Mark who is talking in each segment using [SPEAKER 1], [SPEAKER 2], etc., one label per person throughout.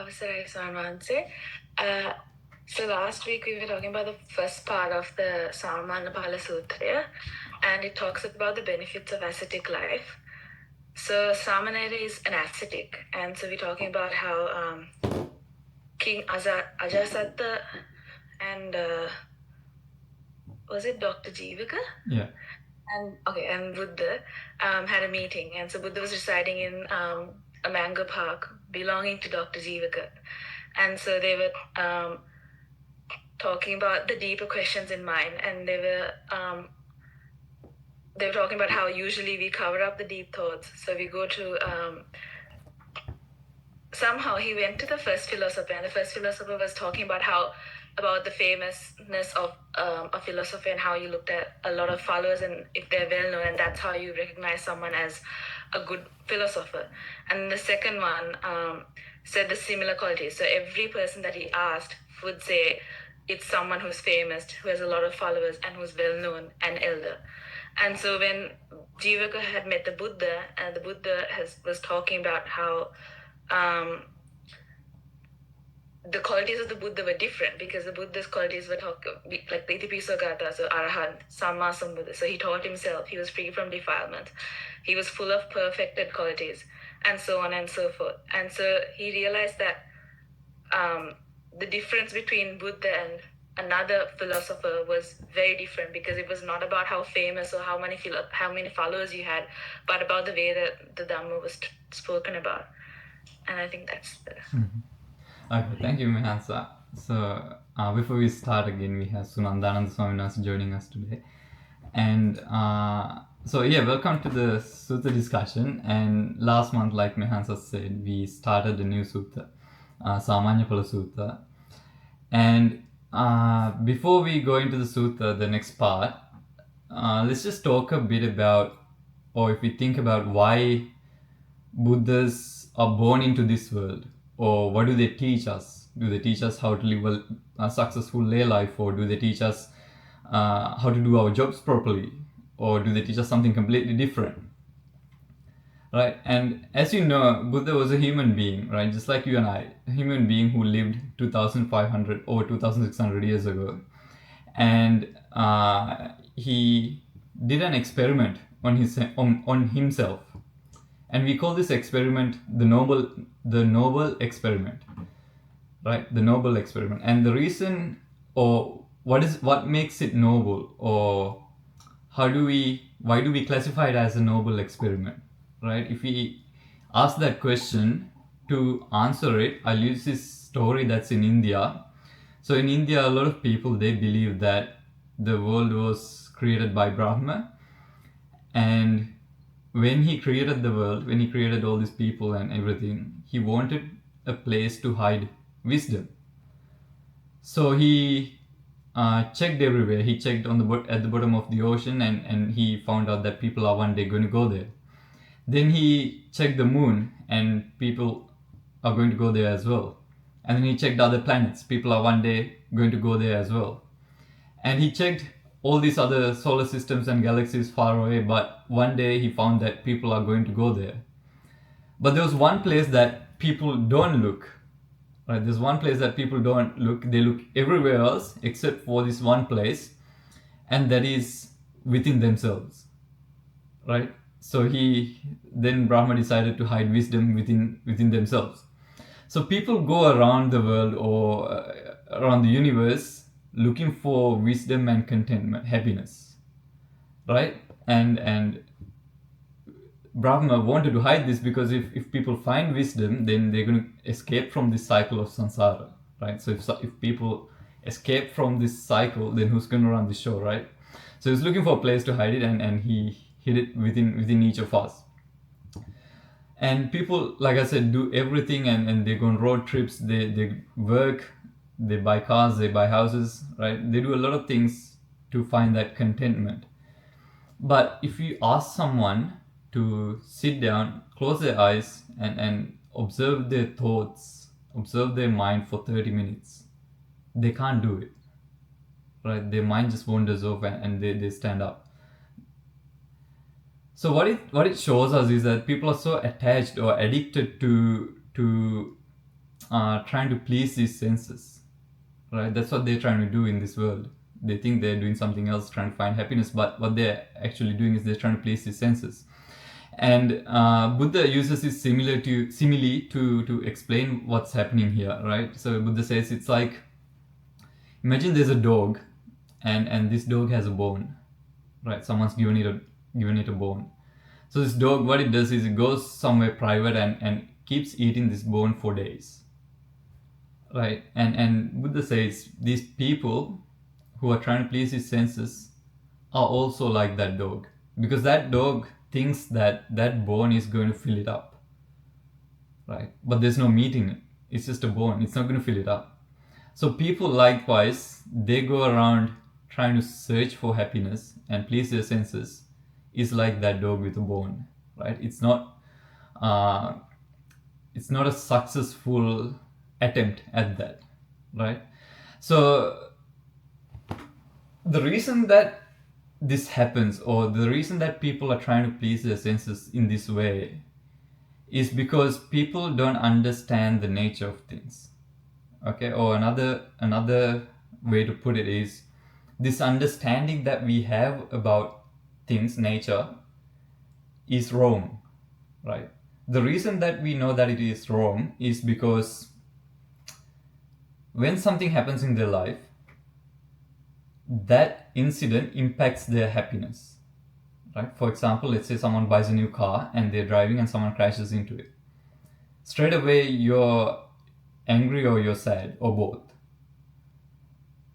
[SPEAKER 1] Avasarai Swaminathan. So last week we were talking about the first part of the Samannyapala Sutra, and it talks about the benefits of ascetic life. So Samanera is an ascetic, and so we're talking about how King Ajasatta and was it Dr. Jivaka?
[SPEAKER 2] Yeah.
[SPEAKER 1] And Buddha had a meeting, and so Buddha was residing in a mango park belonging to Dr. Jivaka, and so they were talking about the deeper questions in mind, and they were talking about how usually we cover up the deep thoughts, so we go to somehow he went to the first philosopher, and the first philosopher was talking about the famousness of a philosopher and how you looked at a lot of followers and if they're well known, and that's how you recognize someone as a good philosopher. And the second one said the similar qualities. So every person that he asked would say it's someone who's famous, who has a lot of followers, and who's well known and elder. And so when Jivaka had met the Buddha, and the Buddha was talking about how the qualities of the Buddha were different, because the Buddha's qualities were like the Itipiso Gata, so Arahant, Samma Sambuddha. So he taught himself, he was free from defilement, he was full of perfected qualities, and so on and so forth. And so he realized that the difference between Buddha and another philosopher was very different, because it was not about how famous or how many followers you had, but about the way that the Dhamma was spoken about. And I think that's the...
[SPEAKER 2] Okay, thank you, Mehansa. So before we start again, we have Sunandananda Swaminathan joining us today. And so yeah, welcome to the Sutta discussion. And last month, like Mehansa said, we started a new Sutta, Samannyapala Sutta. And before we go into the Sutta, the next part, let's just talk a bit about, or if we think about why Buddhas are born into this world, or what do they teach us? Do they teach us how to live a successful lay life, or do they teach us how to do our jobs properly, or do they teach us something completely different? Right? And as you know, Buddha was a human being, right? Just like you and I, a human being who lived 2,500 or 2,600 years ago. And he did an experiment on himself. And we call this experiment the noble experiment, right? The noble experiment. And the reason, or what makes it noble, or why do we classify it as a noble experiment, right? If we ask that question, to answer it, I'll use this story that's in India. So in India, a lot of people, they believe that the world was created by Brahma, and when he created the world, when he created all these people and everything, he wanted a place to hide wisdom. So he checked everywhere. He checked at the bottom of the ocean, and he found out that people are one day going to go there. Then he checked the moon, and people are going to go there as well. And then he checked other planets. People are one day going to go there as well. And he checked all these other solar systems and galaxies far away, but one day he found that people are going to go there. But there was one place that people don't look. Right? There's one place that people don't look. They look everywhere else except for this one place, and that is within themselves. Right? So then Brahma decided to hide wisdom within themselves. So people go around the world or around the universe looking for wisdom and contentment, happiness, right? And Brahma wanted to hide this, because if people find wisdom, then they're going to escape from this cycle of samsara, right? So if people escape from this cycle, then who's going to run the show, right? So he's looking for a place to hide it, and he hid it within each of us. And people, like I said, do everything, and they go on road trips, they work, they buy cars, they buy houses, right? They do a lot of things to find that contentment. But if you ask someone to sit down, close their eyes, and observe their thoughts, observe their mind for 30 minutes, they can't do it, right? Their mind just wanders off, and they stand up. So what it shows us is that people are so attached or addicted to trying to please these senses, right? That's what they're trying to do in this world. They think they're doing something else, trying to find happiness, but what they're actually doing is they're trying to please these senses. And Buddha uses this simile to explain what's happening here, right? So Buddha says it's like, imagine there's a dog, and this dog has a bone, right? Someone's given it a bone. So this dog, what it does is it goes somewhere private and keeps eating this bone for days, right? And Buddha says these people who are trying to please his senses are also like that dog, because that dog thinks that that bone is going to fill it up, right? But there's no meat in it. It's just a bone. It's not going to fill it up. So people likewise, they go around trying to search for happiness and please their senses, is like that dog with a bone, right? Uh, it's not a successful attempt at that, right? So the reason that this happens, or the reason that people are trying to please their senses in this way, is because people don't understand the nature of things. Okay, or another way to put it is, this understanding that we have about things, nature, is wrong, right? The reason that we know that it is wrong is because when something happens in their life, that incident impacts their happiness, right? For example, let's say someone buys a new car and they're driving and someone crashes into it. Straight away you're angry or you're sad, or both,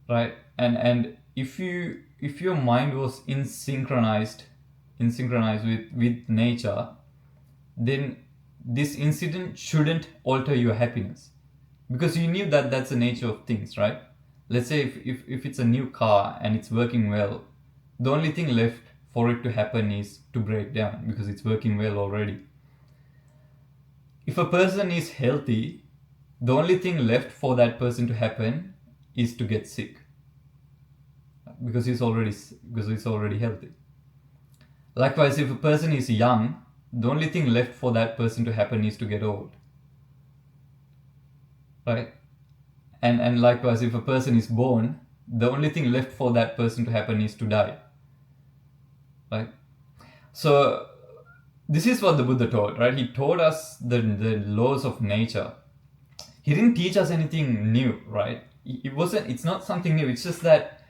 [SPEAKER 2] right? And if your mind was in synchronized with nature, then this incident shouldn't alter your happiness, because you knew that that's the nature of things, right? Let's say if it's a new car and it's working well, the only thing left for it to happen is to break down, because it's working well already. If a person is healthy, the only thing left for that person to happen is to get sick, because he's already healthy. Likewise, if a person is young, the only thing left for that person to happen is to get old, right? And likewise, if a person is born, the only thing left for that person to happen is to die, right? So this is what the Buddha taught, right? He taught us the laws of nature. He didn't teach us anything new, right? It's not something new. It's just that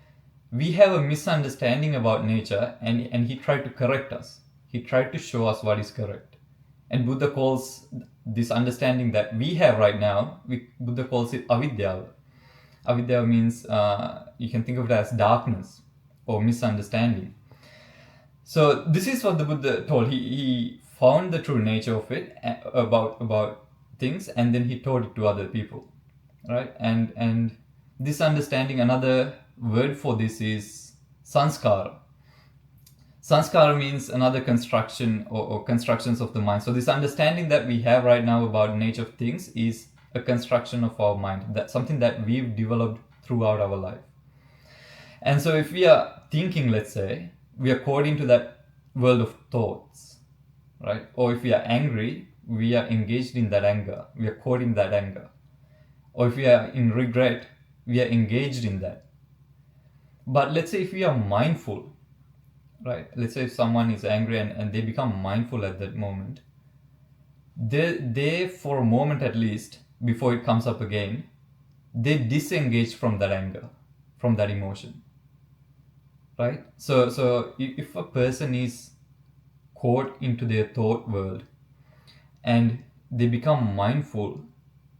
[SPEAKER 2] we have a misunderstanding about nature, and he tried to correct us. He tried to show us what is correct. And Buddha calls this understanding that we have right now, Buddha calls it avidya. Avidya means, you can think of it as darkness or misunderstanding. So this is what the Buddha told. He found the true nature of it, about things, and then he taught it to other people, right? And this understanding, another word for this is sanskara. Sanskara means another construction, or constructions of the mind. So this understanding that we have right now about nature of things is a construction of our mind. That's something that we've developed throughout our life. And so if we are thinking, let's say, we are caught into that world of thoughts, right? Or if we are angry, we are engaged in that anger. We are caught in that anger. Or if we are in regret, we are engaged in that. But let's say if we are mindful, right? Let's say if someone is angry and they become mindful at that moment, they for a moment at least, before it comes up again, they disengage from that anger, from that emotion, right? So if a person is caught into their thought world and they become mindful,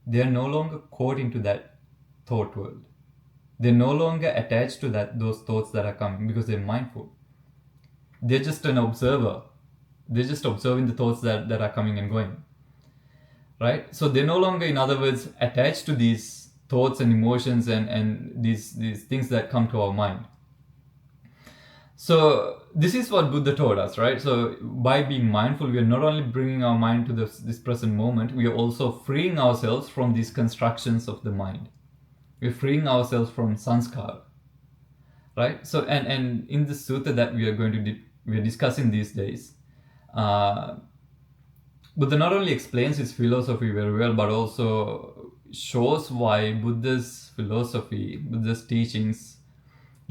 [SPEAKER 2] they are no longer caught into that thought world. They're no longer attached to those thoughts that are coming, because they're mindful. They're just an observer. They're just observing the thoughts that are coming and going, right? So they're no longer, in other words, attached to these thoughts and emotions and these things that come to our mind. So this is what Buddha taught us, right? So by being mindful, we are not only bringing our mind to this present moment, we are also freeing ourselves from these constructions of the mind. We're freeing ourselves from sanskara, right? So and in the sutta that we are discussing these days, Buddha not only explains his philosophy very well, but also shows why Buddha's philosophy, Buddha's teachings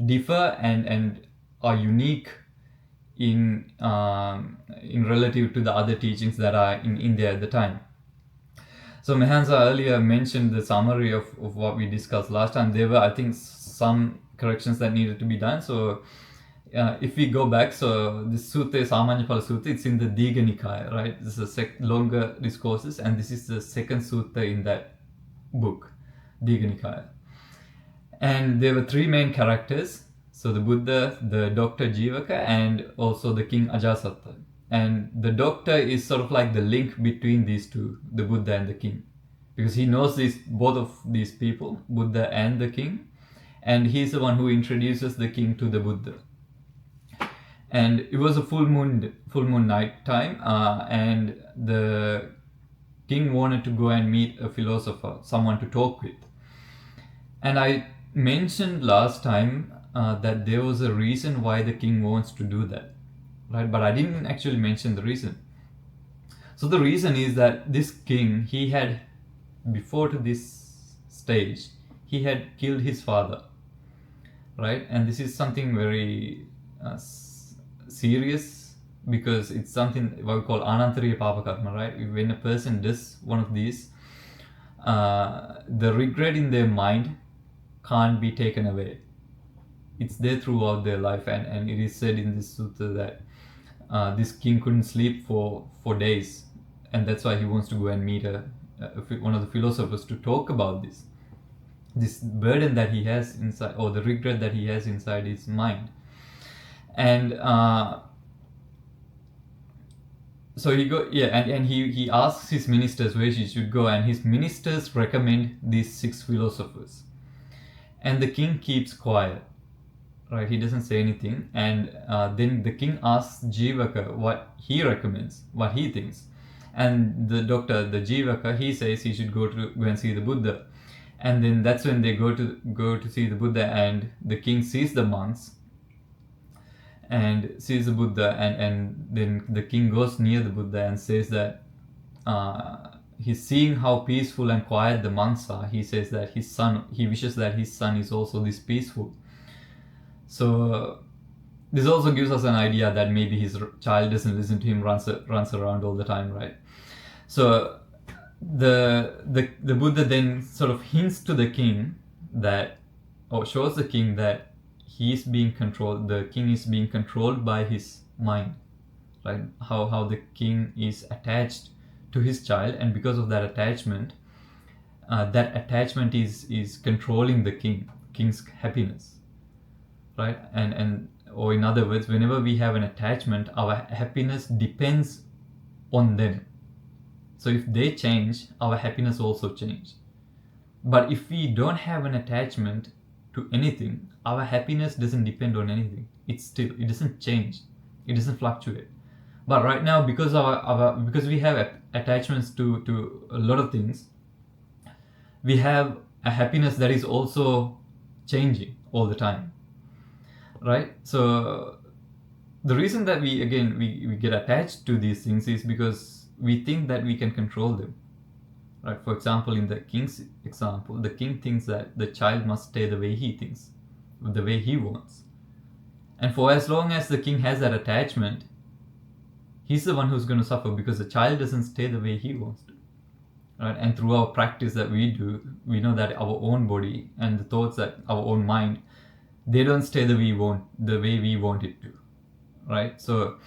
[SPEAKER 2] differ and are unique in relative to the other teachings that are in India at the time. So Mehansa earlier mentioned the summary of what we discussed last time. There were, I think, some corrections that needed to be done. So if we go back, so this sutta, Samannyapala Sutta, it's in the Digha Nikaya, right? This is a longer discourses, and this is the second sutta in that book, Digha Nikaya. And there were three main characters. So the Buddha, the doctor Jivaka, and also the king Ajasatta. And the doctor is sort of like the link between these two, the Buddha and the king. Because he knows both of these people, Buddha and the king. And he's the one who introduces the king to the Buddha. And it was a full moon night time, and the king wanted to go and meet a philosopher, someone to talk with. And I mentioned last time that there was a reason why the king wants to do that, right? But I didn't actually mention the reason. So the reason is that this king, he had, before to this stage, he had killed his father, right? And this is something very serious, because it's something what we call anantariya papa karma, right? When a person does one of these, the regret in their mind can't be taken away. It's there throughout their life, and it is said in this sutta that this king couldn't sleep for days, and that's why he wants to go and meet one of the philosophers to talk about this burden that he has inside, or the regret that he has inside his mind. And so he asks his ministers where he should go, and his ministers recommend these 6 philosophers, and the king keeps quiet, right? He doesn't say anything. And then the king asks Jivaka what he recommends, what he thinks. And the doctor, the Jivaka, he says he should go and see the Buddha. And then that's when they go to see the Buddha, and the king sees the monks and sees the Buddha, and then the king goes near the Buddha and says that he's seeing how peaceful and quiet the monks are. He says that he wishes that his son is also this peaceful. So this also gives us an idea that maybe his child doesn't listen to him, runs around all the time, right? So the Buddha then sort of hints to the king that, or shows the king that he's being controlled, the king is being controlled by his mind, right? How the king is attached to his child, and because of that attachment is controlling the king's happiness, right? And or in other words, whenever we have an attachment, our happiness depends on them. So if they change, our happiness also changes. But if we don't have an attachment to anything, our happiness doesn't depend on anything. It doesn't change, it doesn't fluctuate. But right now, because because we have attachments to a lot of things, we have a happiness that is also changing all the time, right? So the reason that we get attached to these things is because we think that we can control them, right? For example, in the king's example, the king thinks that the child must stay the way he thinks, the way he wants. And for as long as the king has that attachment, he's the one who's going to suffer, because the child doesn't stay the way he wants to, right? And through our practice that we do, we know that our own body and the thoughts that our own mind, they don't stay the way we want it to, right? So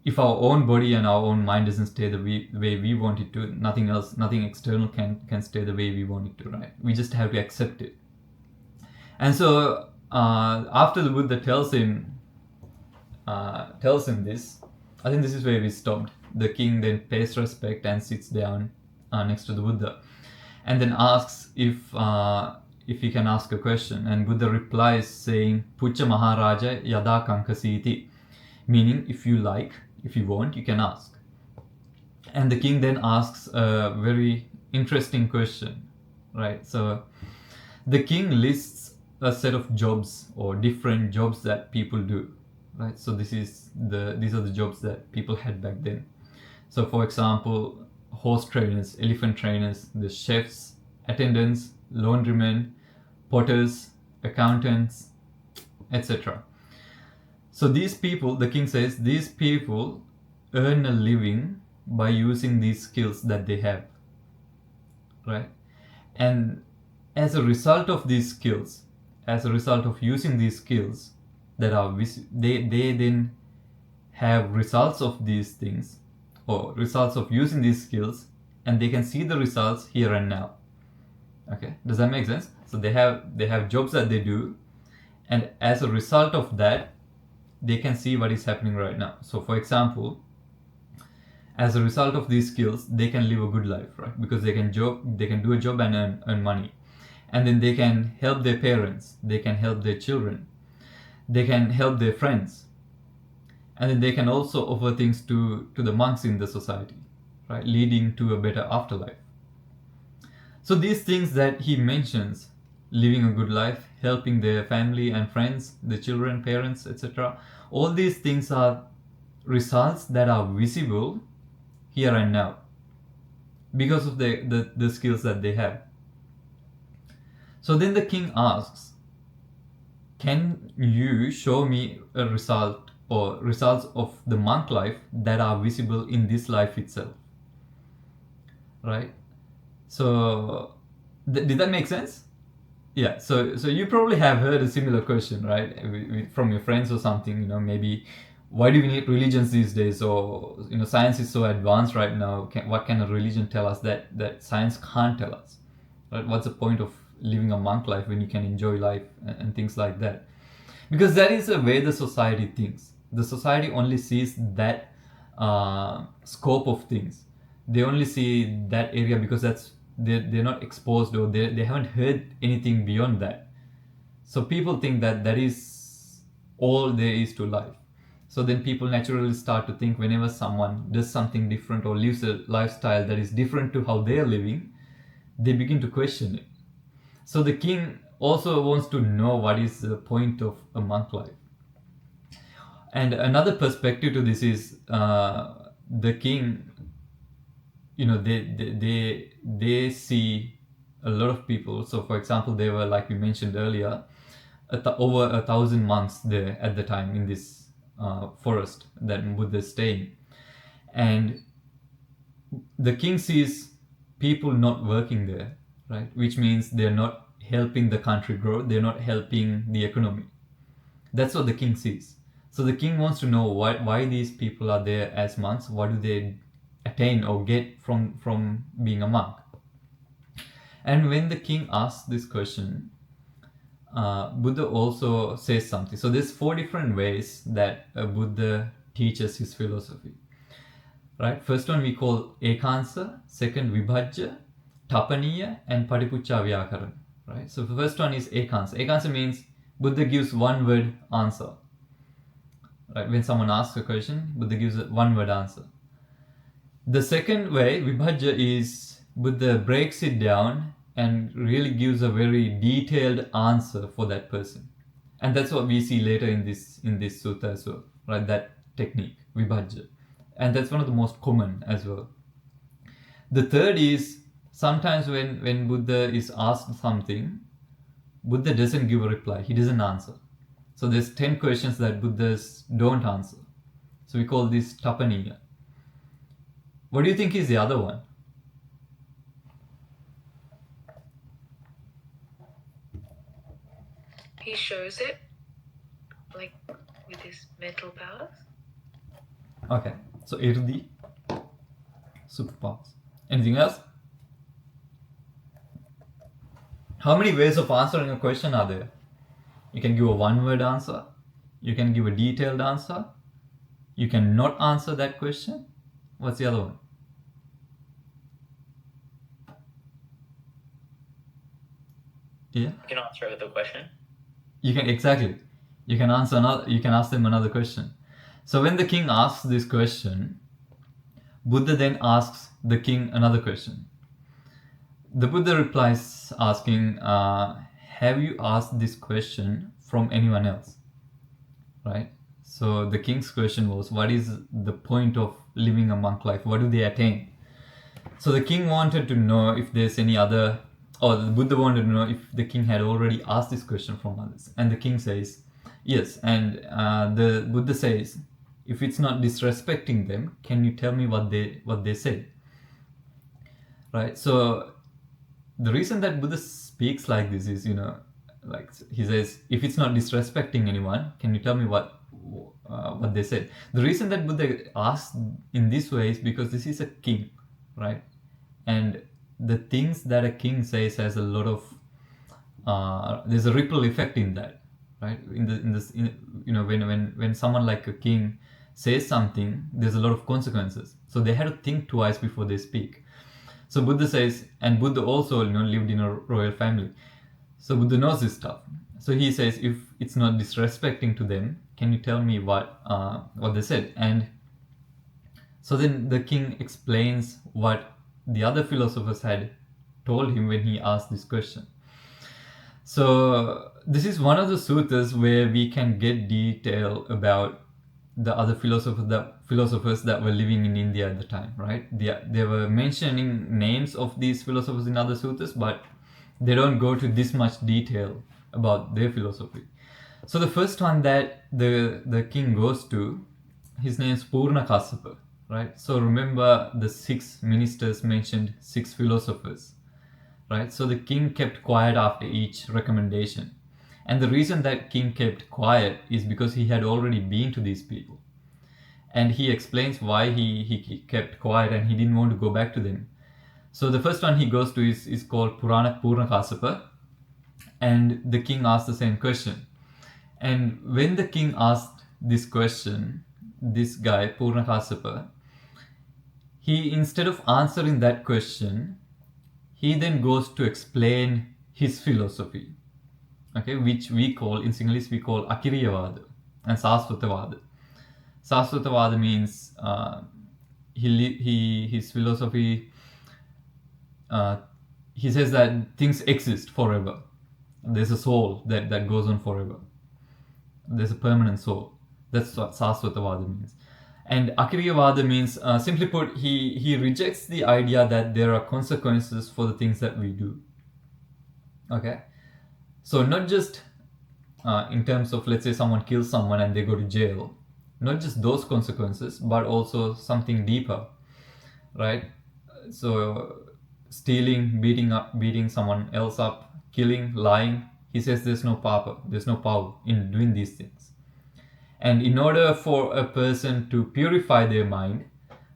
[SPEAKER 2] if our own body and our own mind doesn't stay the way we want it to, nothing external can stay the way we want it to, right? We just have to accept it. And so after the Buddha tells him this, I think this is where we stopped. The king then pays respect and sits down next to the Buddha, and then asks if he can ask a question. And Buddha replies saying, "Pucha Maharaja yada kankasiti," meaning if you want, you can ask. And the king then asks a very interesting question, right? So the king lists a set of jobs, or different jobs that people do, right? So these are the jobs that people had back then. So for example, horse trainers, elephant trainers, the chefs, attendants, laundrymen, potters, accountants, etc. So these people, the king says, these people earn a living by using these skills that they have, right? And as a result of these skills, as a result of using these skills that are they then have results of these things, or results of using these skills, and they can see the results here and now. Okay, does that make sense? So they have jobs that they do, and as a result of that, they can see what is happening right now. So for example, as a result of these skills, they can live a good life, right? Because they can do a job and earn money, and then they can help their parents, they can help their children, they can help their friends, and then they can also offer things to the monks in the society, right? Leading to a better afterlife. So these things that he mentions, living a good life, helping their family and friends, the children, parents, etc., all these things are results that are visible here and now because of the skills that they have. So then the king asks, can you show me a result or results of the monk life that are visible in this life itself? Right? So did that make sense? Yeah, so you probably have heard a similar question, right, from your friends or something. Maybe, why do we need religions these days? Or science is so advanced right now. What can a religion tell us that science can't tell us? Right? What's the point of living a monk life when you can enjoy life and things like that? Because that is the way the society thinks. The society only sees that scope of things. They only see that area because they're not exposed, or they haven't heard anything beyond that. So people think that is all there is to life. So then people naturally start to think, whenever someone does something different or lives a lifestyle that is different to how they are living, they begin to question it. So the king also wants to know what is the point of a monk life. And another perspective to this is the king. They see a lot of people. So for example, there were, like we mentioned earlier, over 1,000 monks there at the time in this forest that Buddha is staying, and the king sees people not working there, right? Which means they're not helping the country grow, they're not helping the economy. That's what the king sees. So the king wants to know why these people are there as monks. What do they attain or get from being a monk? And when the king asks this question, Buddha also says something. So there's 4 different ways that Buddha teaches his philosophy. Right? First one we call ekansa, second vibhajya, tapaniya, and paripuccha vyakaran. Right? So the first one is ekansa. Ekansa means Buddha gives one word answer. Right? When someone asks a question, Buddha gives a one word answer. The second way, vibhajya, is Buddha breaks it down and really gives a very detailed answer for that person. And that's what we see later in this sutta as well, right? That technique, vibhajya. And that's one of the most common as well. The third is, sometimes when Buddha is asked something, Buddha doesn't give a reply, he doesn't answer. So there's 10 questions that Buddhas don't answer. So we call this tapaniya. What do you think is the other one?
[SPEAKER 1] He shows it, like, with his mental powers.
[SPEAKER 2] Okay, so irdi, superpowers. Anything else? How many ways of answering a question are there? You can give a one-word answer. You can give a detailed answer. You can not answer that question. What's the other one? Yeah.
[SPEAKER 3] You can answer with a question.
[SPEAKER 2] You can exactly. You can answer another. You can ask them another question. So when the king asks this question, Buddha then asks the king another question. The Buddha replies asking, "Have you asked this question from anyone else?" Right. So the king's question was, "What is the point of living a monk life? What do they attain?" So the king wanted to know if there's any other, or the Buddha wanted to know if the king had already asked this question from others. And the king says, yes. And the Buddha says, if it's not disrespecting them, can you tell me what they say? Right? So the reason that Buddha speaks like this is, like he says, if it's not disrespecting anyone, can you tell me what they said? The reason that Buddha asked in this way is because this is a king, right? And the things that a king says has a lot of there's a ripple effect in that, right? When someone like a king says something, there's a lot of consequences. So they had to think twice before they speak. So Buddha says, and Buddha also lived in a royal family. So Buddha knows this stuff. So he says, if it's not disrespecting to them, can you tell me what they said? And so then the king explains what the other philosophers had told him when he asked this question. So this is one of the suttas where we can get detail about the other philosophers that were living in India at the time, right? They were mentioning names of these philosophers in other suttas, but they don't go to this much detail about their philosophy. So the first one that the king goes to, his name is Purna Kassapa, right? So remember the 6 ministers mentioned 6 philosophers, right? So the king kept quiet after each recommendation. And the reason that king kept quiet is because he had already been to these people. And he explains why he kept quiet and he didn't want to go back to them. So the first one he goes to is called Purna Kassapa. And the king asked the same question. And when the king asked this question, this guy, Purna Kassapa, he, instead of answering that question, he then goes to explain his philosophy, okay, which we call, in Sinhalese, we call Akiriyavada and Sasvatavada. Sasvatavada means his philosophy, he says that things exist forever. There's a soul that goes on forever. There's a permanent soul. That's what Sasvatavada means. And Akiriyavada means, simply put, he rejects the idea that there are consequences for the things that we do. Okay? So not just in terms of, let's say someone kills someone and they go to jail, not just those consequences, but also something deeper, right? So stealing, beating someone else up, killing, lying, he says there's no power in doing these things. And in order for a person to purify their mind,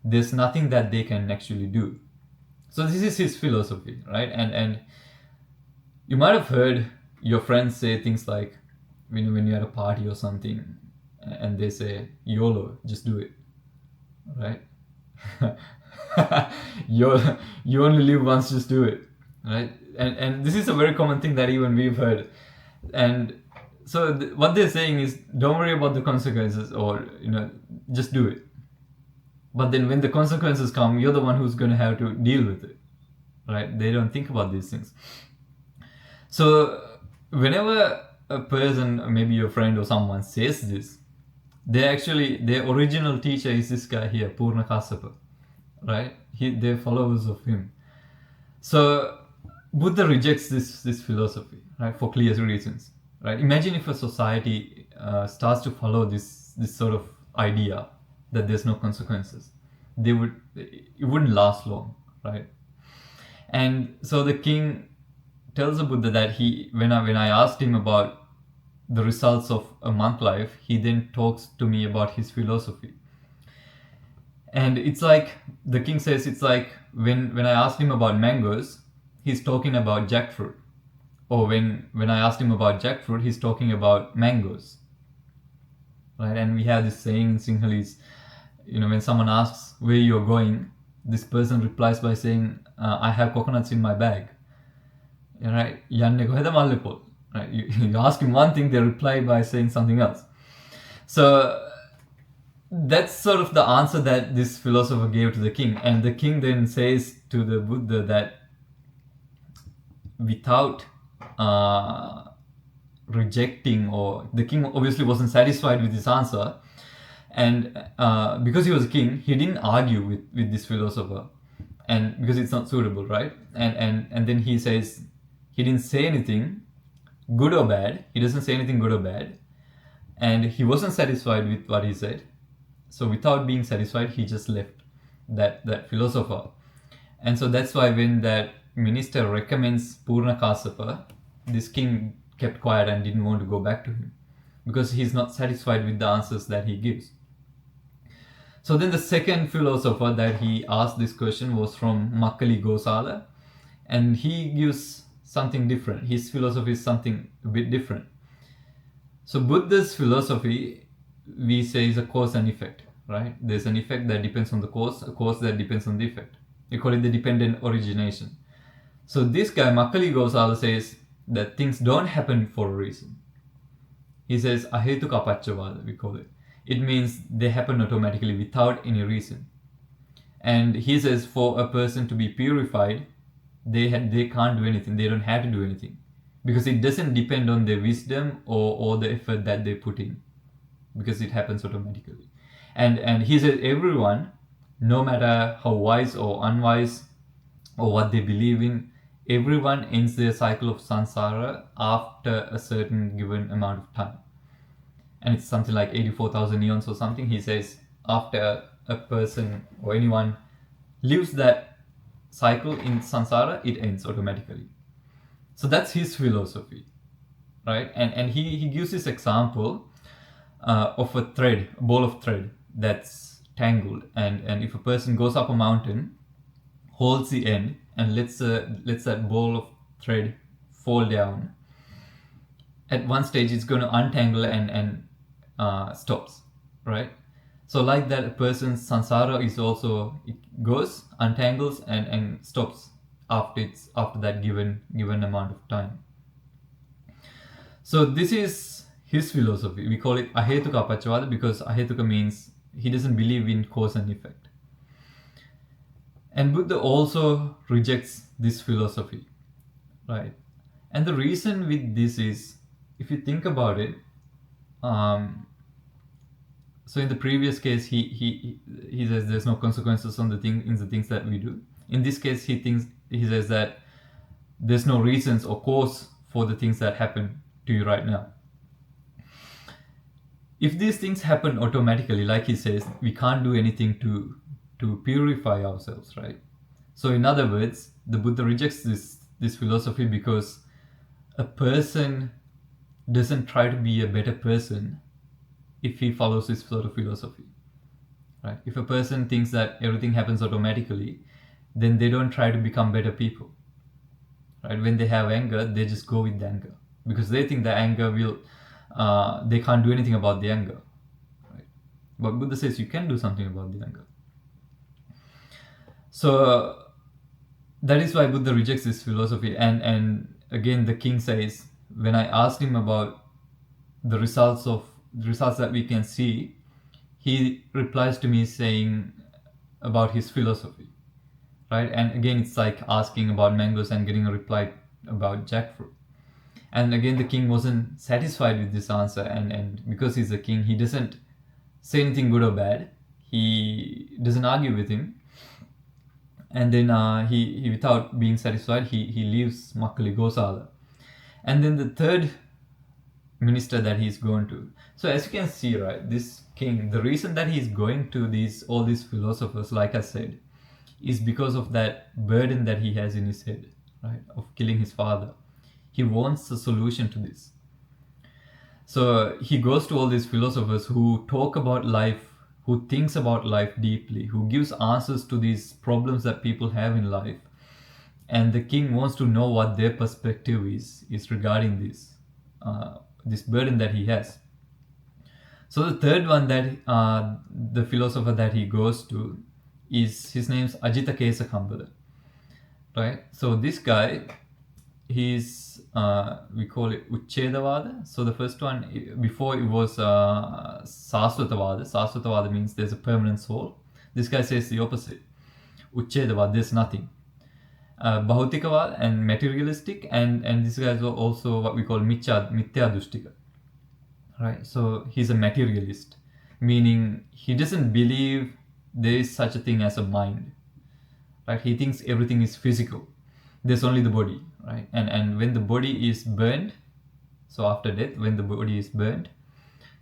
[SPEAKER 2] there's nothing that they can actually do. So this is his philosophy, right? And you might have heard your friends say things like, when you're at a party or something, and they say, YOLO, just do it, right? You only live once, just do it, right? And this is a very common thing that even we've heard. And so what they're saying is, don't worry about the consequences, or just do it. But then when the consequences come, you're the one who's going to have to deal with it, right? They don't think about these things. So whenever a person, maybe your friend or someone, says this, their original teacher is this guy here, Purna Kassapa, right? They're followers of him. So Buddha rejects this philosophy, right, for clear reasons, right? Imagine if a society starts to follow this sort of idea that there's no consequences. It wouldn't last long, right? And so the king tells the Buddha that when I asked him about the results of a monk life, he then talks to me about his philosophy. And it's like, the king says, it's like when I asked him about mangoes, he's talking about jackfruit. Or when I asked him about jackfruit, he's talking about mangoes. Right? And we have this saying in Sinhalese, when someone asks where you're going, this person replies by saying, I have coconuts in my bag. Right? Right? You ask him one thing, they reply by saying something else. So that's sort of the answer that this philosopher gave to the king. And the king then says to the Buddha that without rejecting, or the king obviously wasn't satisfied with his answer, and because he was a king, he didn't argue with this philosopher, and because it's not suitable, right? And then he says he didn't say anything good or bad. He doesn't say anything good or bad, and he wasn't satisfied with what he said. So without being satisfied, he just left that philosopher. And so that's why when that minister recommends Purna Kassapa, this king kept quiet and didn't want to go back to him because he's not satisfied with the answers that he gives. So then the second philosopher that he asked this question was from Makkali Gosala, and he gives something different. His philosophy is something a bit different. So Buddha's philosophy, we say, is a cause and effect, right? There's an effect that depends on the cause, a cause that depends on the effect. We call it the dependent origination. So this guy, Makkali Gosala, says that things don't happen for a reason. He says ahetuka apachavada, we call it. It means they happen automatically without any reason. And he says for a person to be purified, they can't do anything. They don't have to do anything because it doesn't depend on their wisdom or the effort that they put in, because it happens automatically. And he says everyone, no matter how wise or unwise or what they believe in, everyone ends their cycle of samsara after a certain given amount of time. And it's something like 84,000 eons or something. He says after a person or anyone lives that cycle in samsara, it ends automatically. So that's his philosophy, right? And he gives this example of a thread, a ball of thread that's tangled. And if a person goes up a mountain, holds the end, and lets that ball of thread fall down, at one stage it's going to untangle and stops, right? So like that, a person's samsara is also, it goes, untangles, and stops after that given amount of time. So this is his philosophy. We call it ahetuka apachavada because ahetuka means he doesn't believe in cause and effect. And Buddha also rejects this philosophy, right? And the reason with this is, if you think about it, so in the previous case, he says there's no consequences on the things that we do. In this case, he says that there's no reasons or cause for the things that happen to you right now. If these things happen automatically, like he says, we can't do anything to purify ourselves, right? So in other words, the Buddha rejects this philosophy because a person doesn't try to be a better person if he follows this sort of philosophy, right? If a person thinks that everything happens automatically, then they don't try to become better people, right? When they have anger, they just go with the anger because they think the anger will, they can't do anything about the anger, right? But Buddha says you can do something about the anger. So that is why Buddha rejects this philosophy. And again, the king says, when I asked him about the results that we can see, he replies to me saying about his philosophy, right? And again, it's like asking about mangoes and getting a reply about jackfruit. And again, the king wasn't satisfied with this answer, and because he's a king, he doesn't say anything good or bad. He doesn't argue with him. And then he without being satisfied, he leaves Makkali Gosala. And then the third minister that he's going to. So as you can see, right, this king, the reason that he's going to all these philosophers, like I said, is because of that burden that he has in his head, right, of killing his father. He wants a solution to this. So he goes to all these philosophers who talk about life, who thinks about life deeply, who gives answers to these problems that people have in life. And the king wants to know what their perspective is regarding this burden that he has. So the third one that the philosopher that he goes to is, his name's Ajita Kesa Kambala, right? So this guy, he's we call it Uchchedavada. So the first one, before it was Sasvatavada. Sasvatavada means there's a permanent soul. This guy says the opposite. Uchchedavada, there's nothing. Bhautikavad and materialistic, and this guy is also what we call Mithya Dustika, right? So he's a materialist, meaning he doesn't believe there is such a thing as a mind, right? He thinks everything is physical. There's only the body, right? And when the body is burned, so after death, when the body is burned,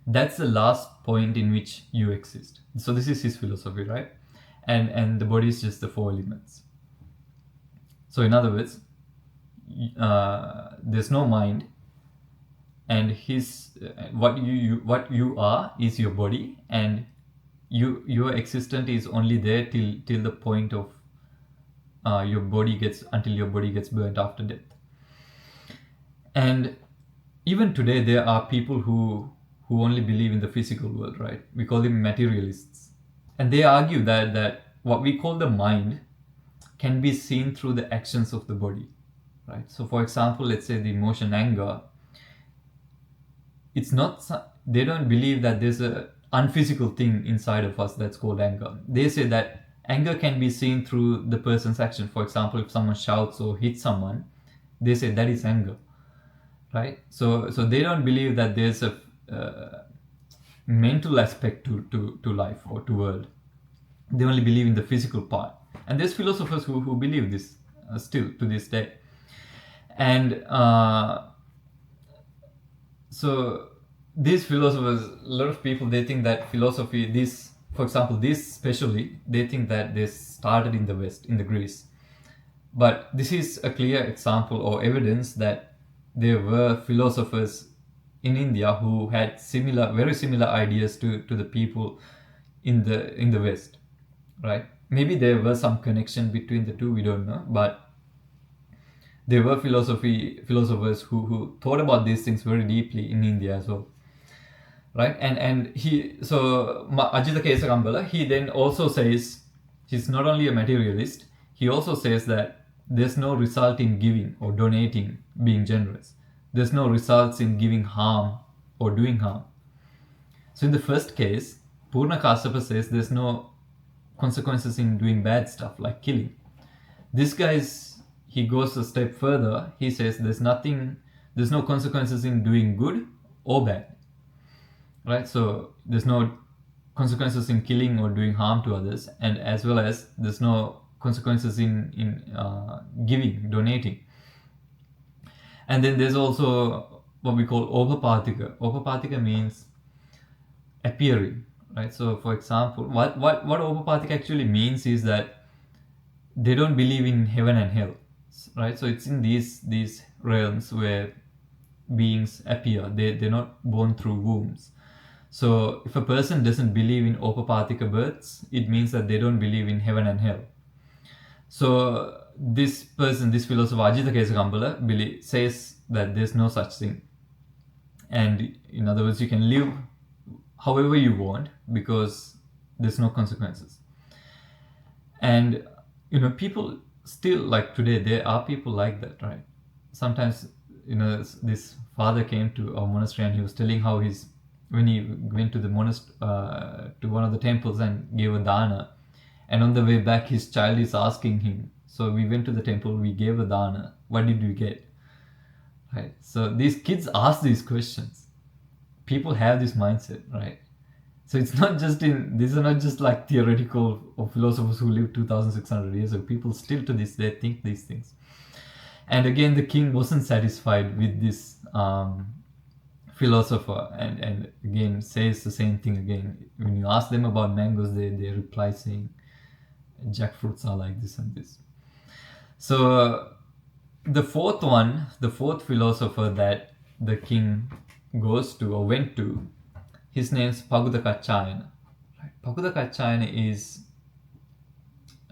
[SPEAKER 2] that's the last point in which you exist. So this is his philosophy, right? And the body is just the four elements. So in other words, there's no mind, and his what you are is your body, and your existence is only there till the point of your body gets until your body gets burnt after death. And even today there are people who only believe in the physical world, right? We call them materialists, and they argue that what we call the mind can be seen through the actions of the body, right? So for example, let's say the emotion anger, it's not, they don't believe that there's a unphysical thing inside of us that's called anger. They say that anger can be seen through the person's action. For example, if someone shouts or hits someone, they say that is anger, right? So they don't believe that there's a mental aspect to life or to world. They only believe in the physical part, and there's philosophers who believe this still to this day. And so these philosophers, a lot of people, they think that philosophy, this, for example, this especially, they think that this started in the West, in the Greece. But this is a clear example or evidence that there were philosophers in India who had very similar ideas to the people in the West, right? Maybe there was some connection between the two, we don't know, but there were philosophers who thought about these things very deeply in India as well, right? And Ajita Kesakambala, he then also says, he's not only a materialist, he also says that there's no result in giving or donating, being generous. There's no results in giving harm or doing harm. So in the first case, Purna Kasapa says there's no consequences in doing bad stuff like killing. This guy's, he goes a step further. He says there's no consequences in doing good or bad, right? So there's no consequences in killing or doing harm to others, and as well as there's no consequences in giving, donating. And then there's also what we call Opapatika. Opapatika means appearing, right? So for example, what Opapatika actually means is that they don't believe in heaven and hell, right? So it's in these realms where beings appear. They're not born through wombs. So if a person doesn't believe in Opapatika births, it means that they don't believe in heaven and hell. So this person, this philosopher Ajita Kesakambala, says that there's no such thing. And in other words, you can live however you want because there's no consequences. And people still, like today, there are people like that, right? Sometimes, this father came to our monastery and he was telling how when he went to the to one of the temples and gave a dana, and on the way back his child is asking him, so we went to the temple, we gave a dana, what did we get, right? So these kids ask these questions. People have this mindset, right? So it's not just these are not just like theoretical or philosophers who lived 2600 years ago. People still to this day think these things. And again, the king wasn't satisfied with this philosopher, and again says the same thing again. When you ask them about mangoes, they reply saying jackfruits are like this and this. So the fourth philosopher that the king goes to or went to, his name's Pagudakachayana. Right? Pagudakachayana is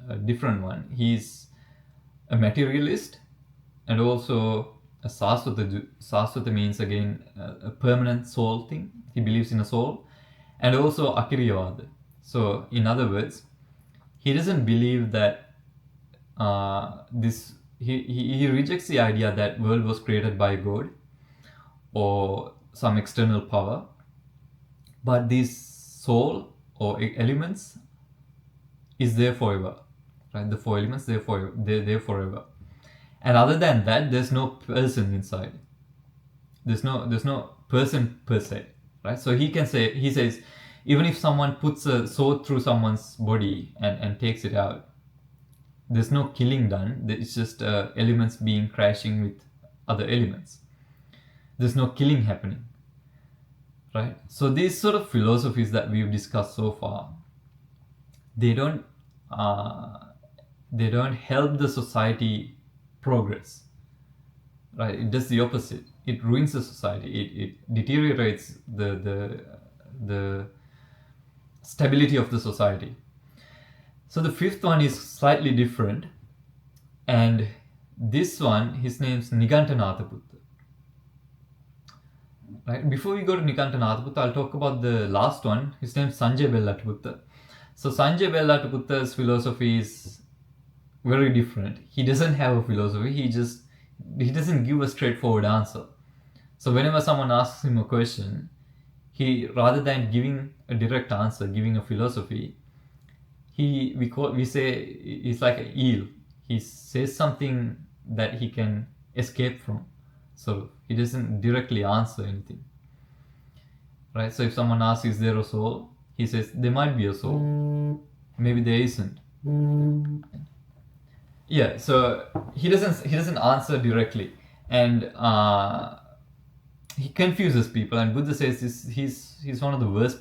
[SPEAKER 2] a different one. He's a materialist and also a Saswata. Saswata means again a permanent soul thing. He believes in a soul, and also Akiriyavada. So in other words, he doesn't believe that he rejects the idea that world was created by God or some external power, but this soul or elements is there forever, right? The four elements, they're there forever. And other than that, there's no person inside. There's no person per se, right? So he says, even if someone puts a sword through someone's body and takes it out, There's no killing done. It's just elements being crashing with other elements. There's no killing happening, right? So these sort of philosophies that we've discussed so far, they don't uh, they don't help the society progress, right? It does the opposite. It ruins the society. It deteriorates the stability of the society. So the fifth one is slightly different, and this one, his name's Nigantanatha Buddha. Right? Before we go to Nigantanatha Buddha, I'll talk about the last one. His name's Sanjay Bellata Buddha. So Sanjay Bellata Buddha's philosophy is very different. He doesn't have a philosophy. He doesn't give a straightforward answer. So whenever someone asks him a question, he, rather than giving a direct answer, giving a philosophy, we say he's like an eel. He says something that he can escape from. So he doesn't directly answer anything. Right? So if someone asks, is there a soul? He says, there might be a soul. Maybe there isn't. Yeah, so he doesn't answer directly. And he confuses people, and Buddha says he's one of the worst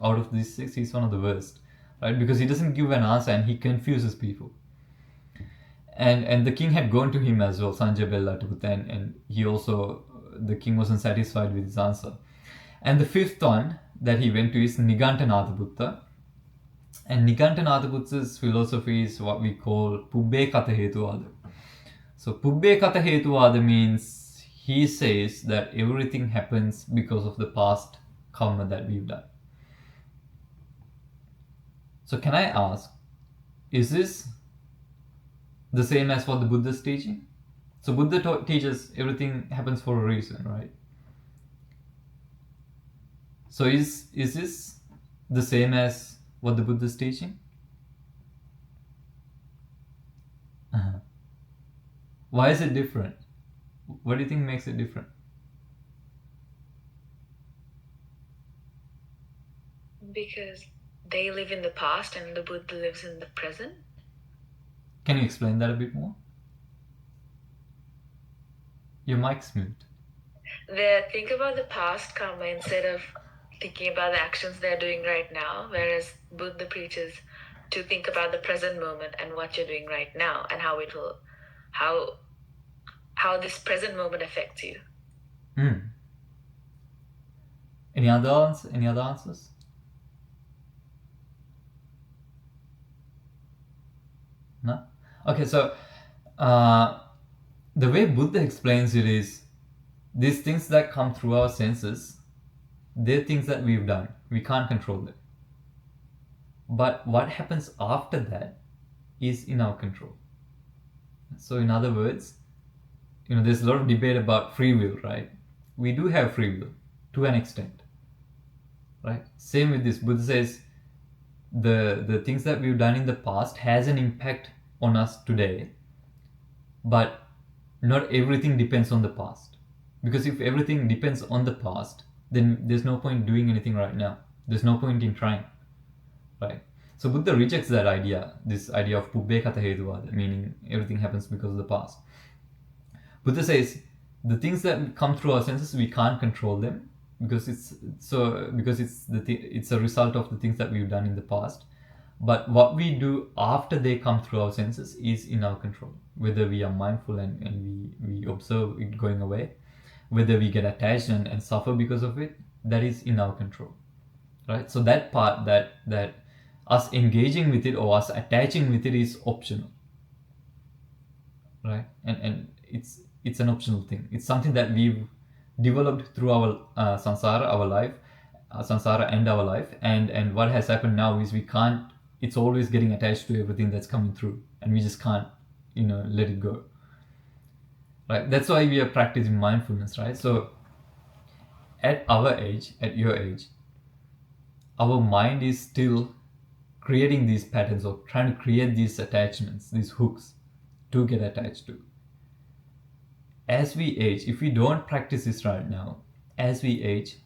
[SPEAKER 2] out of these six. He's one of the worst, right? Because he doesn't give an answer and he confuses people. And the king had gone to him as well, Sanjay Bellata Buddha, and he also, the king wasn't satisfied with his answer. And the fifth one that he went to is Nigantanatha Buddha. And Nigantanatha Buddha's philosophy is what we call Pubbe Kata Hetuvada. So Pubbe Kata Hetuvada means he says that everything happens because of the past karma that we've done. So can I ask, is this the same as what the Buddha is teaching? So Buddha teaches everything happens for a reason, right? So is this the same as what the Buddha is teaching? Why is it different? What do you think makes it different?
[SPEAKER 1] Because they live in the past and the Buddha lives in the present.
[SPEAKER 2] Can you explain that a bit more? Your mic's mute.
[SPEAKER 1] They think about the past karma instead of thinking about the actions they're doing right now, whereas Buddha preaches to think about the present moment and what you're doing right now and how it will, how this present moment affects you.
[SPEAKER 2] Any other answers? No? Okay, so the way Buddha explains it is, these things that come through our senses, they're things that we've done. We can't control them. But what happens after that is in our control. So in other words, there's a lot of debate about free will, right? We do have free will to an extent, right? Same with this. Buddha says the things that we've done in the past has an impact on us today, but not everything depends on the past. Because if everything depends on the past, then there's no point doing anything right now. There's no point in trying, right? So Buddha rejects that idea, this idea of Pubbe Kata Hetuvada, meaning everything happens because of the past. Buddha says the things that come through our senses, we can't control them because it's a result of the things that we've done in the past. But what we do after they come through our senses is in our control. Whether we are mindful and we observe it going away, whether we get attached and suffer because of it, that is in our control, right? So that part, that us engaging with it or us attaching with it is optional, right? And it's an optional thing. It's something that we've developed through our samsara and our life. And what has happened now is we can't. It's always getting attached to everything that's coming through, and we just can't, let it go. Right? That's why we are practicing mindfulness, right? So at our age, at your age, our mind is still creating these patterns or trying to create these attachments, these hooks to get attached to. As we age, if we don't practice this right now, as we age,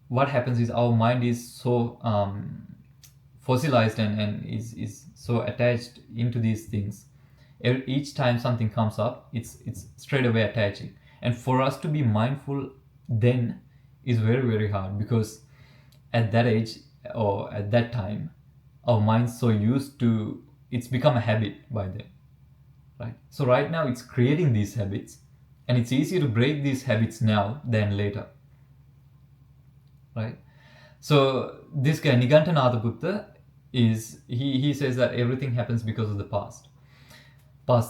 [SPEAKER 2] what happens is our mind is so fossilized and is so attached into these things. Each time something comes up, it's straight away attaching. And for us to be mindful then is very, very hard, because at that age or at that time, our mind's so used to, it's become a habit by then, right? So right now it's creating these habits, and it's easier to break these habits now than later, right? So this guy Nigantanatha Buddha he says that everything happens because of the past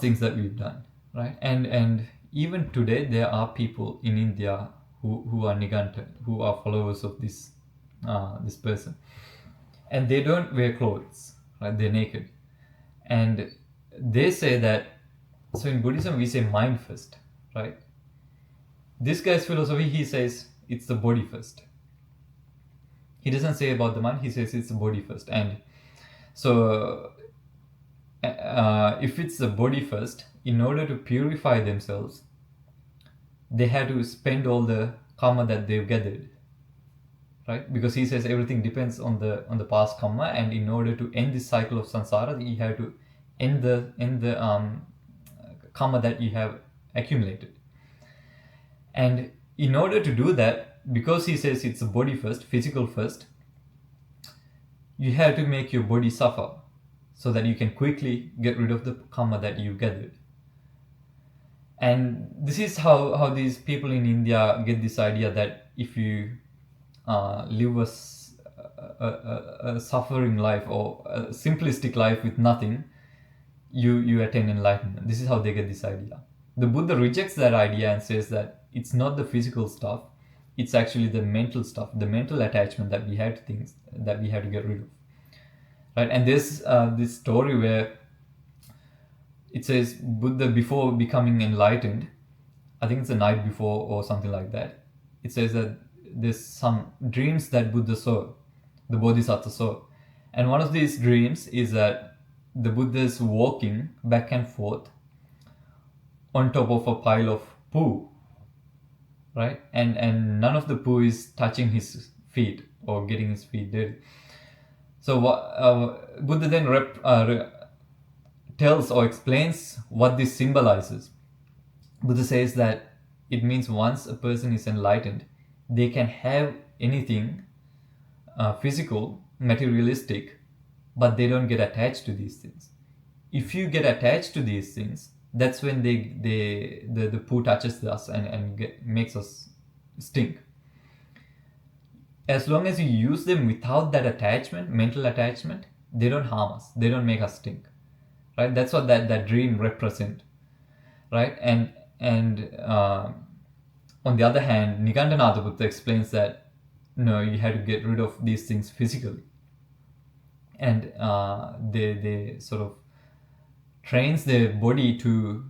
[SPEAKER 2] things that we've done, right? And even today there are people in India who are Niganta, who are followers of this person, and they don't wear clothes, right? They're naked, and they say that. So in Buddhism we say mind first, right? This guy's philosophy, he says it's the body first. He doesn't say about the mind, he says it's the body first. And so if it's the body first, in order to purify themselves, they had to spend all the karma that they've gathered, right? Because he says everything depends on the past karma, and in order to end this cycle of samsara, you have to end the karma that you have accumulated. And in order to do that, because he says it's the body first, physical first, you have to make your body suffer so that you can quickly get rid of the karma that you gathered. And this is how these people in India get this idea that if you live a suffering life or a simplistic life with nothing, you attain enlightenment. This is how they get this idea. The Buddha rejects that idea and says that it's not the physical stuff, it's actually the mental stuff, the mental attachment that we have to things that we have to get rid of, right? And there's this story where it says Buddha, before becoming enlightened, I think it's the night before or something like that, it says that there's some dreams that Buddha saw, the Bodhisattva saw. And one of these dreams is that the Buddha is walking back and forth on top of a pile of poo, right? And none of the poo is touching his feet or getting his feet dirty. So Buddha then tells or explains what this symbolizes. Buddha says that it means once a person is enlightened, they can have anything physical, materialistic, but they don't get attached to these things. If you get attached to these things, that's when the poo touches us and makes us stink. As long as you use them without that attachment, mental attachment, they don't harm us, they don't make us stink, right? That's what that dream represent, right? And on the other hand, Nigantanatha Buddha explains that no, you have to get rid of these things physically, and they sort of trains their body to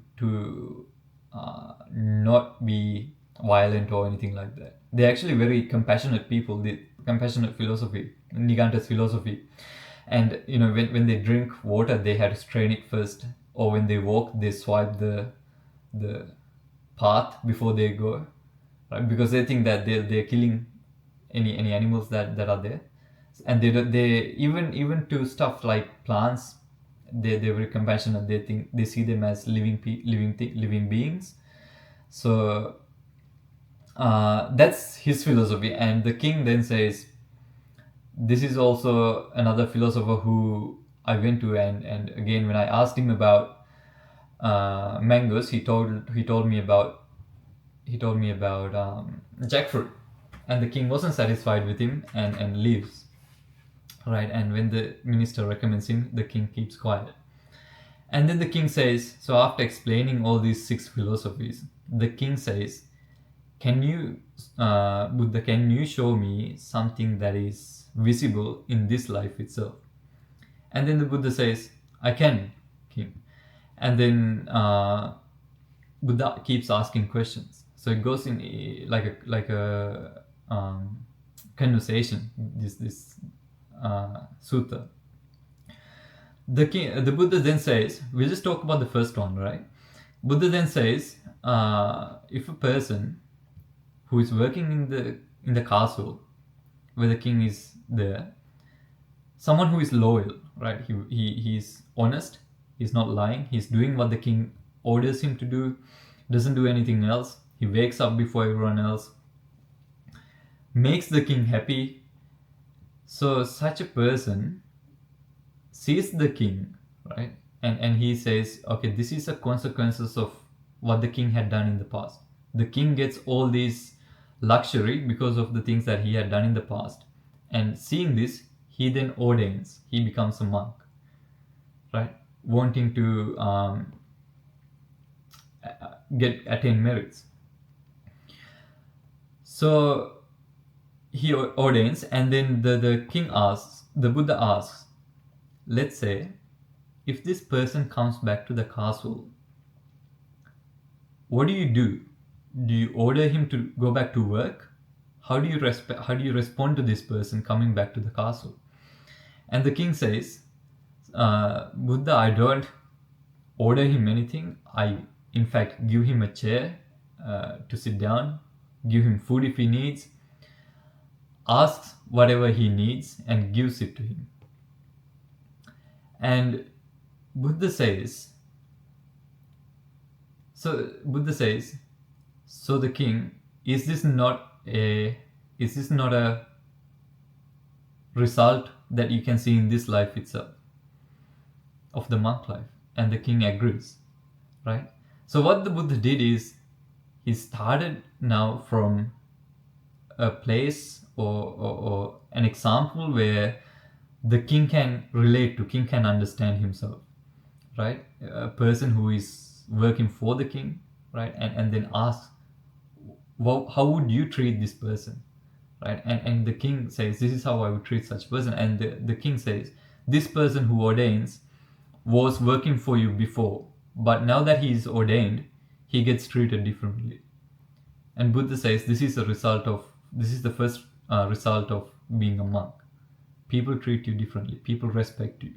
[SPEAKER 2] not be violent or anything like that. They're actually very compassionate people. The compassionate philosophy, Niganta's philosophy. And when they drink water, they had to strain it first, or when they walk, they swipe the path before they go, right? Because they think that they're killing any animals that are there, and they even to stuff like plants, they're very compassionate. They see them as living beings. So that's his philosophy. And the king then says, this is also another philosopher who I went to, and again when I asked him about mangoes, he told me about jackfruit, and the king wasn't satisfied with him and leaves, right? And when the minister recommends him, the king keeps quiet. And then the king says, so after explaining all these 6 philosophies, the king says, can you Buddha, can you show me something that is visible in this life itself? And then the Buddha says, I can, king. And then Buddha keeps asking questions, so it goes in like a conversation, this sutta. The Buddha then says, we'll just talk about the first one, right? Buddha then says, if a person who is working in the castle where the king is there someone who is loyal, right? He's honest, he's not lying, he's doing what the king orders him to do, doesn't do anything else. He wakes up before everyone else, makes the king happy. So such a person sees the king, right? And he says, okay, this is the consequences of what the king had done in the past. The king gets all these luxury because of the things that he had done in the past. And seeing this, he then ordains, he becomes a monk, right? Wanting to attain merits. So he ordains, and then the king asks, the Buddha asks, let's say, if this person comes back to the castle, what do you do? Do you order him to go back to work? How do you respond to this person coming back to the castle? And the king says, Buddha, I don't order him anything. I, in fact, give him a chair to sit down, give him food if he needs, asks whatever he needs, and gives it to him. And Buddha says, so the king, is this not a result that you can see in this life itself, of the monk life? And the king agrees, right? So what the Buddha did is, he started now from a place or an example where the king can relate to, king can understand himself, right? A person who is working for the king, right? And then asks, well, how would you treat this person, right? And the king says, this is how I would treat such person. And the king says, this person who ordains was working for you before, but now that he is ordained, he gets treated differently. And Buddha says, this is the first result of being a monk. People treat you differently, people respect you.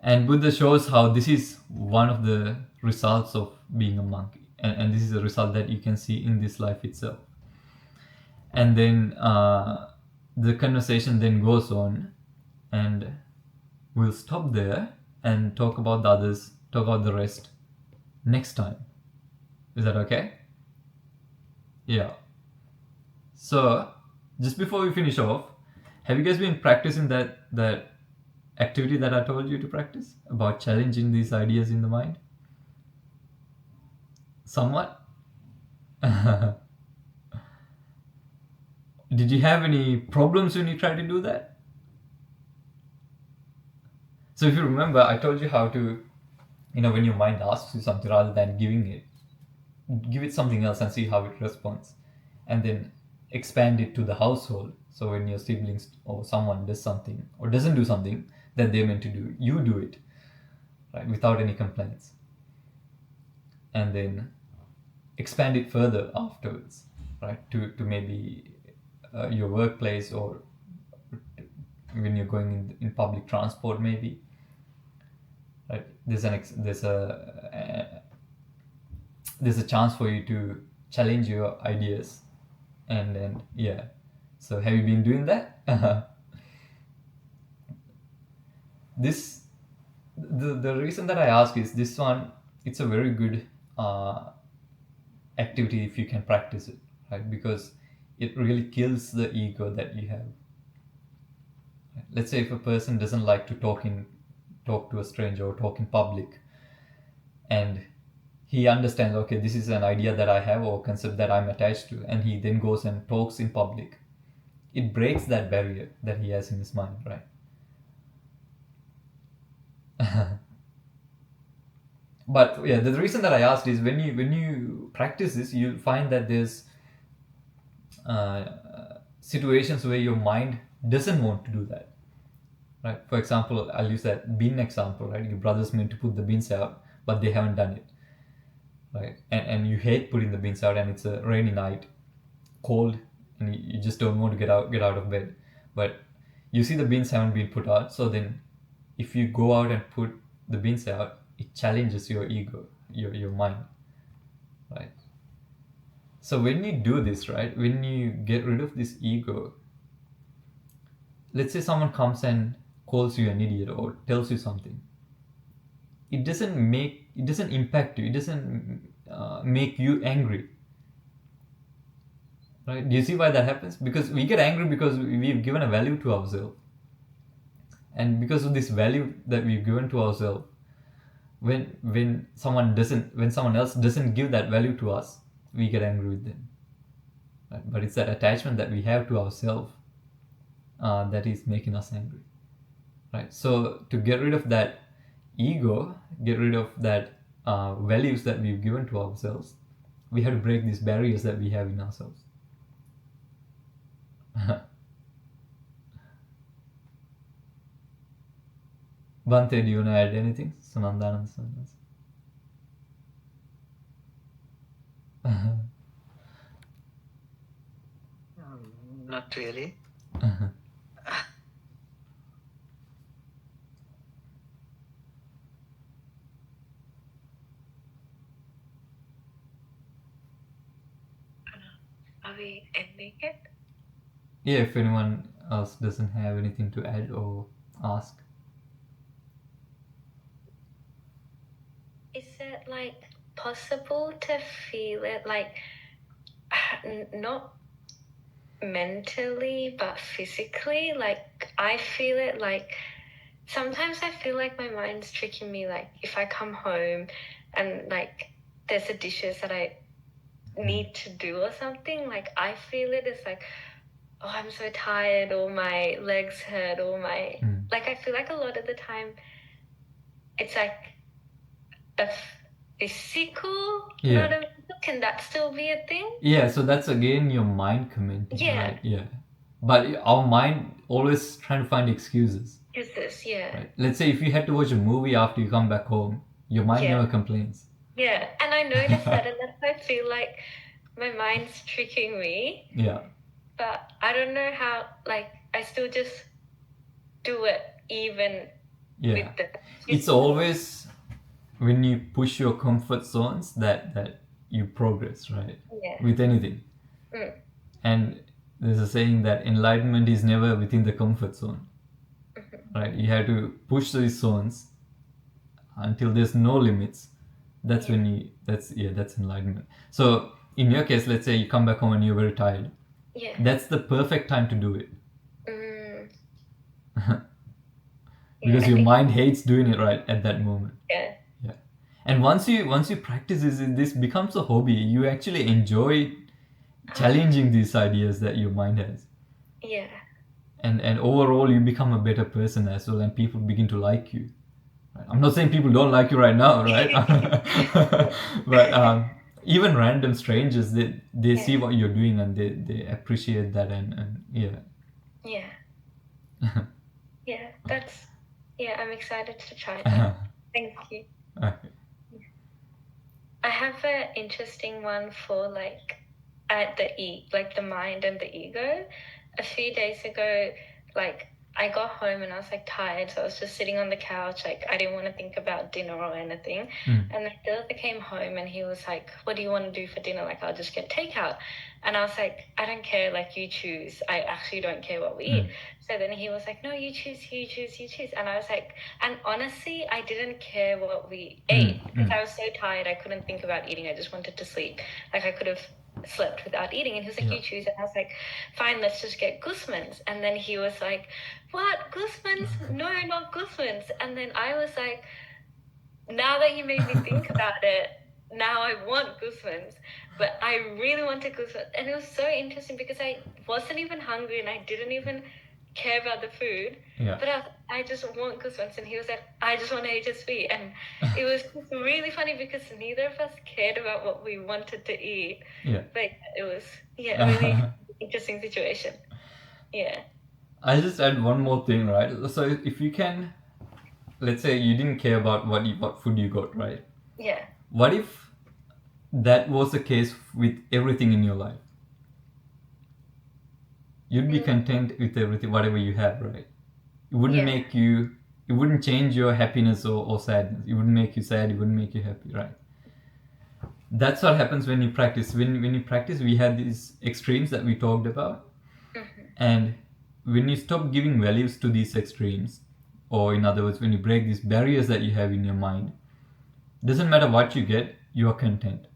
[SPEAKER 2] And Buddha shows how this is one of the results of being a monk, and this is a result that you can see in this life itself. And then the conversation then goes on, and we'll stop there and talk about the rest next time. Is that okay? Yeah. So just before we finish off, have you guys been practicing that activity that I told you to practice about challenging these ideas in the mind? Somewhat. Did you have any problems when you tried to do that? So if you remember, I told you how to, when your mind asks you something, rather than giving it, give it something else and see how it responds, and then expand it to the household. So when your siblings or someone does something or doesn't do something that they're meant to do, you do it, right, without any complaints, and then expand it further afterwards, right, to maybe your workplace, or when you're going in public transport, maybe, right? There's a chance for you to challenge your ideas, and then yeah. So have you been doing that? The reason that I ask is, this one, it's a very good activity if you can practice it, right? Because it really kills the ego that you have. Let's say if a person doesn't like to talk to a stranger or talk in public, and he understands, okay, this is an idea that I have or concept that I'm attached to, and he then goes and talks in public, it breaks that barrier that he has in his mind, right? But yeah, the reason that I asked is, when you practice this, you'll find that there's situations where your mind doesn't want to do that, right? For example, I'll use that bin example, right? Your brother's meant to put the bins out, but they haven't done it, right? And you hate putting the bins out, and it's a rainy night, cold, and you just don't want to get out of bed, but you see the bins haven't been put out. So then if you go out and put the bins out, it challenges your ego, your mind, right? So when you do this, right, when you get rid of this ego, let's say someone comes and calls you an idiot or tells you something, it doesn't impact you, it doesn't make you angry, right? Do you see why that happens? Because we get angry because we've given a value to ourselves, and because of this value that we've given to ourselves, when someone else doesn't give that value to us, we get angry with them, right? But it's that attachment that we have to ourselves that is making us angry, right? So to get rid of that ego, get rid of that values that we've given to ourselves, we have to break these barriers that we have in ourselves. Bante, do you want to add anything? Sunandanand Swaminathan.
[SPEAKER 3] Not really.
[SPEAKER 1] Are we ending it?
[SPEAKER 2] Yeah, if anyone else doesn't have anything to add or ask.
[SPEAKER 4] Is it like possible to feel it like not mentally but physically? Like I feel it like sometimes I feel like my mind's tricking me, like if I come home and like there's the dishes that I need to do or something, like I feel it as like, oh, I'm so tired, or my legs hurt, or my like I feel like a lot of the time it's like a physical,
[SPEAKER 2] Yeah.
[SPEAKER 4] not a, can that still be a thing?
[SPEAKER 2] Yeah, so that's again your mind commenting,
[SPEAKER 4] Yeah.
[SPEAKER 2] right? Yeah. But our mind always trying to find excuses.
[SPEAKER 4] Excuses, yeah.
[SPEAKER 2] Right? Let's say if you had to watch a movie after you come back home, your mind
[SPEAKER 4] Yeah.
[SPEAKER 2] never complains.
[SPEAKER 4] Yeah, and I noticed that, and that's why I feel like my mind's tricking me.
[SPEAKER 2] Yeah.
[SPEAKER 4] But I don't know how, like, I still just do it even
[SPEAKER 2] Yeah.
[SPEAKER 4] with the...
[SPEAKER 2] It's always when you push your comfort zones that you progress, right?
[SPEAKER 4] Yeah.
[SPEAKER 2] With anything. And there's a saying that enlightenment is never within the comfort zone. Right? You have to push these zones until there's no limits. That's when you that's enlightenment. So in your case, let's say you come back home and you're very tired.
[SPEAKER 4] Yeah.
[SPEAKER 2] That's the perfect time to do it.
[SPEAKER 4] Yeah,
[SPEAKER 2] Because
[SPEAKER 4] I
[SPEAKER 2] your
[SPEAKER 4] think-
[SPEAKER 2] mind hates doing it right at that moment.
[SPEAKER 4] Yeah.
[SPEAKER 2] Yeah. And once you practice this becomes a hobby. You actually enjoy challenging these ideas that your mind has.
[SPEAKER 4] Yeah.
[SPEAKER 2] And overall you become a better person as well, and people begin to like you. Right? I'm not saying people don't like you right now, right? But even random strangers, they see what you're doing and they appreciate that, and yeah.
[SPEAKER 4] Yeah. Yeah, that's... Yeah, I'm excited to try that. Thank you.
[SPEAKER 2] Okay.
[SPEAKER 4] I have an interesting one for like at like the mind and the ego. A few days ago, like I got home and I was like tired, so I was just sitting on the couch, like I didn't want to think about dinner or anything. And the brother came home and he was like, "What do you want to do for dinner? Like I'll just get takeout." And I was like, "I don't care, like you choose. I actually don't care what we eat." So then he was like, "No, you choose, you choose, you choose." And I was like, and honestly, I didn't care what we ate because I was so tired, I couldn't think about eating. I just wanted to sleep. Like I could have slept without eating. And he was like, "You choose." And I was like, "Fine, let's just get Guzman's." And then he was like, "What? Guzman's? No, not Guzman's." And then I was like, now that you made me think about it, now I want Guzman's. But I really wanted Guzman's. And it was so interesting because I wasn't even hungry and I didn't even care about the food.
[SPEAKER 2] Yeah.
[SPEAKER 4] But I just want Guzman's. And he was like, "I just want HSP." And it was really funny because neither of us cared about what we wanted to eat.
[SPEAKER 2] Yeah.
[SPEAKER 4] But it was, a really interesting situation. Yeah.
[SPEAKER 2] I just add one more thing, right? So if you can, let's say you didn't care about what food you got, right?
[SPEAKER 4] Yeah.
[SPEAKER 2] What if that was the case with everything in your life? You'd be content with everything, whatever you have, right? It wouldn't make you, it wouldn't change your happiness or sadness. It wouldn't make you sad, it wouldn't make you happy, right? That's what happens when you practice. When you practice, we have these extremes that we talked about. And when you stop giving values to these extremes, or in other words, when you break these barriers that you have in your mind, doesn't matter what you get, you are content.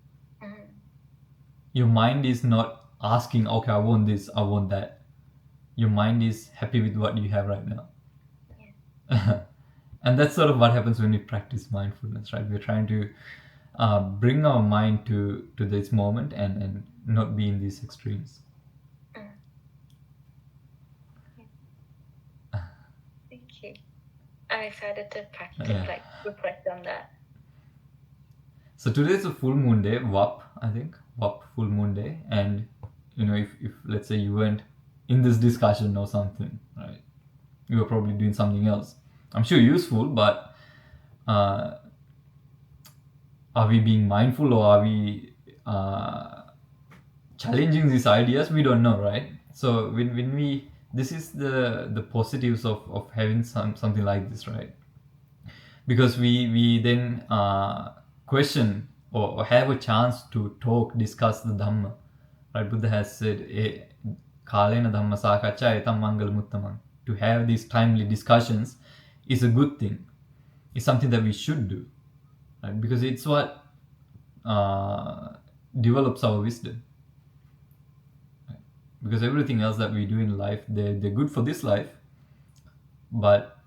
[SPEAKER 2] Your mind is not asking, okay, I want this, I want that. Your mind is happy with what you have right now. And that's sort of what happens when we practice mindfulness, right? We're trying to bring our mind to this moment and not be in these extremes.
[SPEAKER 4] Thank you. I'm excited to practice,
[SPEAKER 2] Yeah.
[SPEAKER 4] like reflect on that.
[SPEAKER 2] So today is a full moon day, WAP, I think. WAP, full moon day. And, you know, if let's say you weren't in this discussion or something, right? You were probably doing something else. I'm sure useful, but are we being mindful, or are we challenging these ideas? We don't know, right? So when we, this is the positives of having something like this, right? Because we then question or have a chance to talk, discuss the Dhamma. Right? Buddha has said, Kalena Dhamma Sakacha etam mangal muttamam. To have these timely discussions is a good thing. It's something that we should do. Right? Because it's what develops our wisdom. Right? Because everything else that we do in life, they're good for this life, but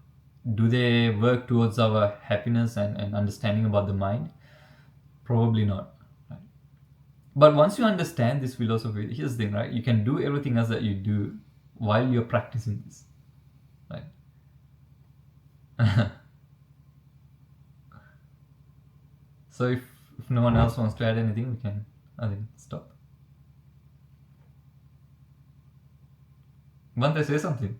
[SPEAKER 2] do they work towards our happiness and understanding about the mind? Probably not. Right? But once you understand this philosophy, here's the thing, right? You can do everything else that you do while you're practicing this. Right? So if no one else wants to add anything, we can, I think, stop. Bante, say something.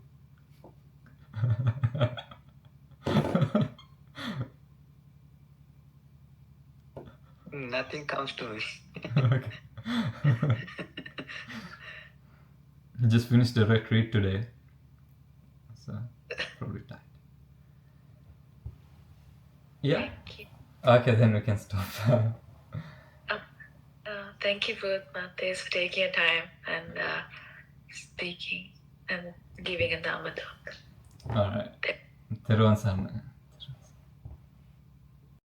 [SPEAKER 3] Nothing comes to me.
[SPEAKER 2] Okay. He just finished the retreat today, so probably tired. Yeah.
[SPEAKER 1] Thank you.
[SPEAKER 2] Okay, then we can stop.
[SPEAKER 1] Thank you both, Matheus, for taking your time and speaking and giving a Dhamma talk.
[SPEAKER 2] All right. Teruvan Sarana.